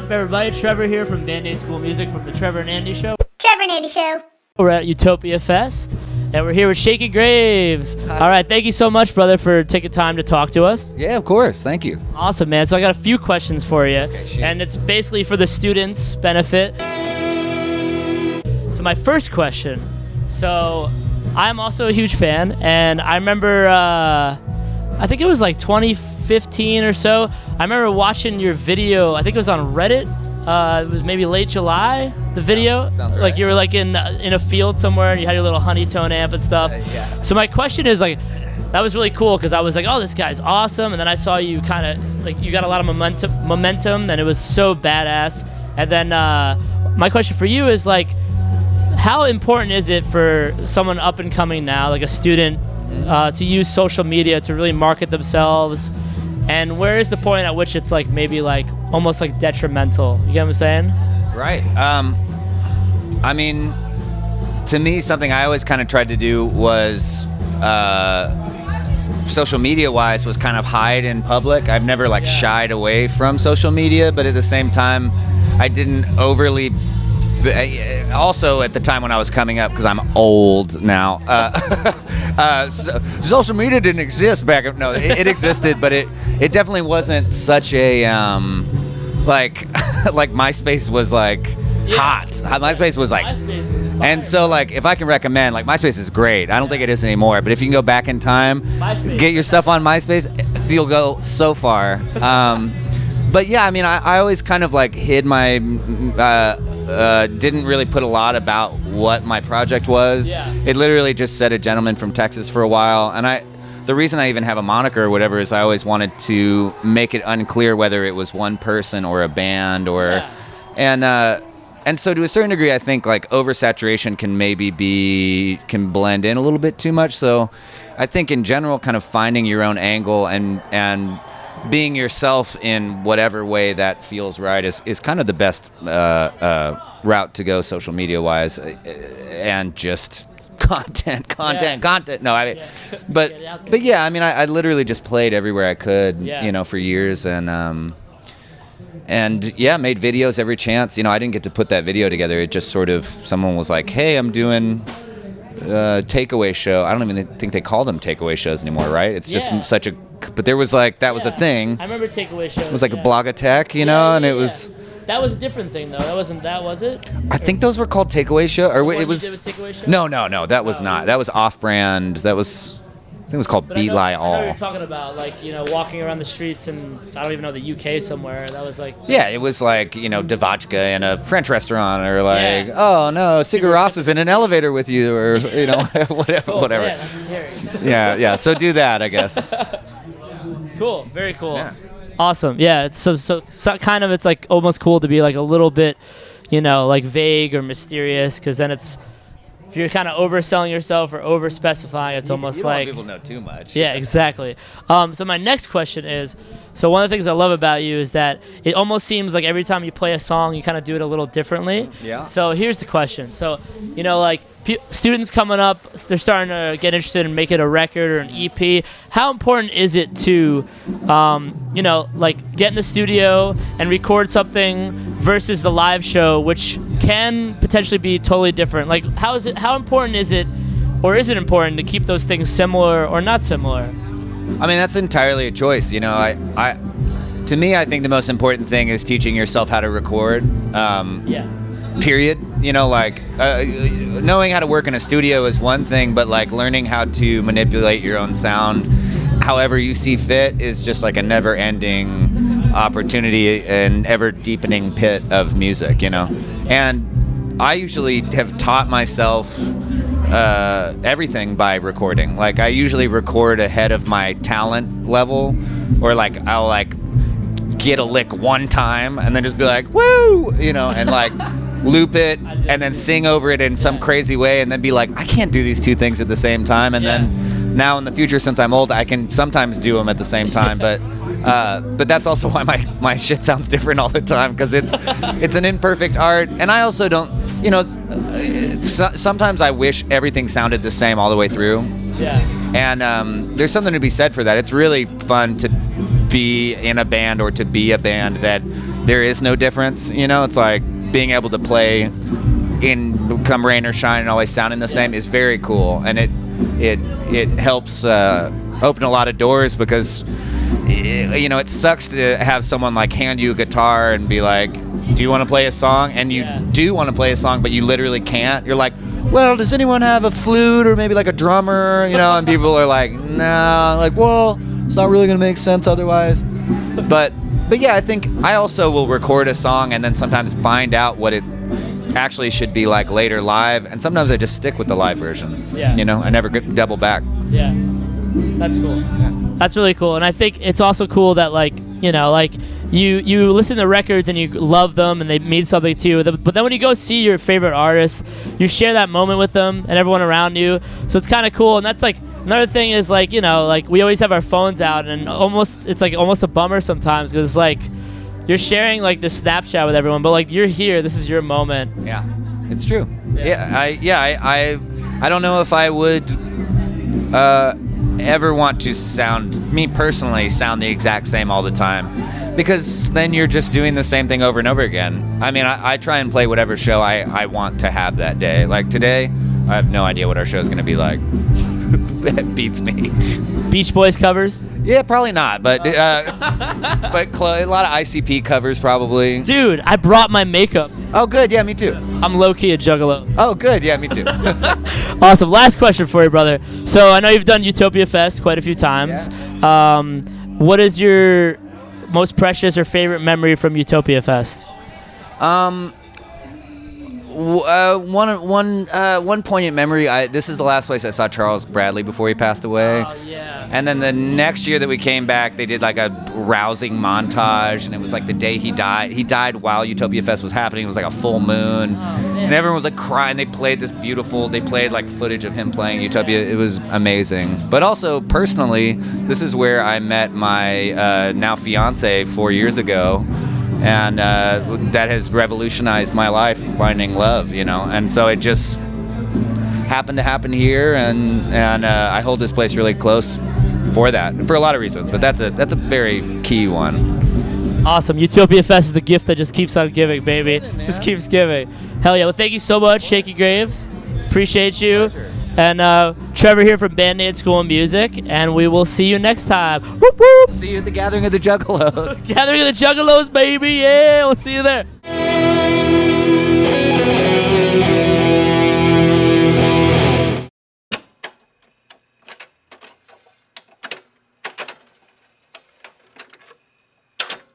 up, everybody? Trevor here from Band-Aid School Music from the Trevor and Andy Show. Trevor and Andy Show. We're at UTOPiAfest, and we're here with Shakey Graves. All right, thank you so much, brother, for taking time to talk to us. Yeah, of course. Thank you. Awesome, man. So I got a few questions for you, Okay, and it's basically for the students' benefit. So my first question, so I'm also a huge fan, and I remember, I think it was like 2015 or so, I remember watching your video, I think it was on Reddit. It was maybe late July, the video. Sounds right. Like you were like in a field somewhere and you had your little honeytone amp and stuff. Yeah. So my question is like, that was really cool because I was like, oh, this guy's awesome. And then I saw you kind of like, you got a lot of momentum and it was so badass. And then my question for you is like, how important is it for someone up and coming now, like a student, to use social media to really market themselves? And where is the point at which it's like maybe like almost like detrimental? You get what I'm saying? Right. I mean, to me, something I always kind of tried to do was, social media wise, was kind of hide in public. I've never like shied away from social media, but at the same time, I didn't overly. Also, at the time when I was coming up, because I'm old now, social media didn't exist back. No, it existed, but it definitely wasn't such a like like MySpace was like hot. MySpace was like, MySpace was fire. and so like if I can recommend, like MySpace is great. I don't think it is anymore, but if you can go back in time, MySpace. get your stuff on MySpace, you'll go so far. But yeah, I mean, I always kind of like hid my, didn't really put a lot about what my project was. Yeah. It literally just said A Gentleman from Texas for a while. And the reason I even have a moniker or whatever is I always wanted to make it unclear whether it was one person or a band or, and so to a certain degree, I think like oversaturation can blend in a little bit too much. So I think in general, kind of finding your own angle and being yourself in whatever way that feels right is kind of the best route to go social media wise, and just content. No, but yeah, I mean, I literally just played everywhere I could, for years, and yeah, made videos every chance. I didn't get to put that video together. It just sort of, someone was like, hey, I'm doing takeaway show. I don't even think they call them takeaway shows anymore, right? It's just such a, but there was like, that was a thing. I remember takeaway shows. It was like a Blogatech, and it was. That was a different thing though. That wasn't, was it? I think those were called takeaway show, or it was. Takeaway show? No, that was not. That was off-brand. That was. I think it was called Be Lie All. I know you're talking about like walking around the streets and I don't even know the UK somewhere. That was like. Yeah, it was like Devotchka in a French restaurant, or like oh no, Sigur Rós is in an elevator with you, or whatever. Oh, whatever. Man, that's scary. Yeah. So do that, I guess. Cool. Very cool. Yeah. Awesome. Yeah. It's so kind of, it's like almost cool to be like a little bit, like vague or mysterious, because then it's. If you're kind of overselling yourself or over-specifying, it's almost you don't like... want people know too much. Yeah, exactly. So my next question is, so one of the things I love about you is that it almost seems like every time you play a song, you kind of do it a little differently. Yeah. So here's the question. So, like students coming up, they're starting to get interested in making a record or an EP. How important is it to, like get in the studio and record something versus the live show, which can potentially be totally different? Like, how important is it, or is it important to keep those things similar or not similar? I mean, that's entirely a choice. To me, I think the most important thing is teaching yourself how to record. Period. Knowing how to work in a studio is one thing, but like learning how to manipulate your own sound however you see fit is just like a never-ending opportunity and ever-deepening pit of music, And I usually have taught myself everything by recording. Like I usually record ahead of my talent level, or like I'll like get a lick one time and then just be like, woo, and like loop it and then sing over it in some crazy way and then be like, I can't do these two things at the same time. And then now in the future, since I'm old, I can sometimes do them at the same time, but that's also why my shit sounds different all the time, because it's an imperfect art. And I also don't, sometimes I wish everything sounded the same all the way through. Yeah. And there's something to be said for that. It's really fun to be in a band or to be a band that there is no difference. You know, it's like being able to play in come rain or shine and always sounding the same is very cool, and it helps open a lot of doors because you know, it sucks to have someone like hand you a guitar and be like, do you want to play a song? And you do want to play a song, but you literally can't. You're like, well, does anyone have a flute or maybe like a drummer? You know, and people are like, nah. Like, well, it's not really gonna make sense otherwise. But yeah, I think I also will record a song and then sometimes find out what it actually should be like later live, and sometimes I just stick with the live version. Yeah. You know, I never double back. Yeah. That's cool. Yeah. That's really cool. And I think it's also cool that, like, you know, like you listen to records and you love them and they mean something to you. But then when you go see your favorite artist, you share that moment with them and everyone around you. So it's kind of cool. And that's like another thing is, like, you know, like we always have our phones out, and it's like almost a bummer sometimes because it's like you're sharing like this Snapchat with everyone, but like you're here. This is your moment. Yeah, it's true. I don't know if I would ever want to sound the exact same all the time, because then you're just doing the same thing over and over again. I mean, I try and play whatever show I want to have that day. Like today, I have no idea what our show's going to be like. It beats me. Beach Boys covers? Yeah, probably not, but a lot of ICP covers probably. Dude, I brought my makeup. Oh, good. Yeah, me too. I'm low-key a Juggalo. Oh, good. Yeah, me too. Awesome. Last question for you, brother. So I know you've done UTOPiAfest quite a few times. Yeah. What is your most precious or favorite memory from UTOPiAfest? One poignant memory. This is the last place I saw Charles Bradley before he passed away. Oh, yeah. And then the next year that we came back, they did like a rousing montage, and it was like the day he died. He died while UTOPiAfest was happening. It was like a full moon, and everyone was like crying. They played like footage of him playing Utopia. It was amazing. But also personally, this is where I met my now fiance 4 years ago. And that has revolutionized my life, finding love, you know. And so it just happened to happen here, and I hold this place really close for that, for a lot of reasons. But that's a very key one. Awesome. UTOPiAfest is the gift that just keeps on giving, baby. Just keeps giving. Hell yeah. Well, thank you so much, Shakey Graves. Appreciate you. Pleasure. And Trevor here from Band-Aid School of Music, and we will see you next time. Whoop, whoop. See you at the Gathering of the Juggalos. Gathering of the Juggalos, baby. Yeah, we'll see you there.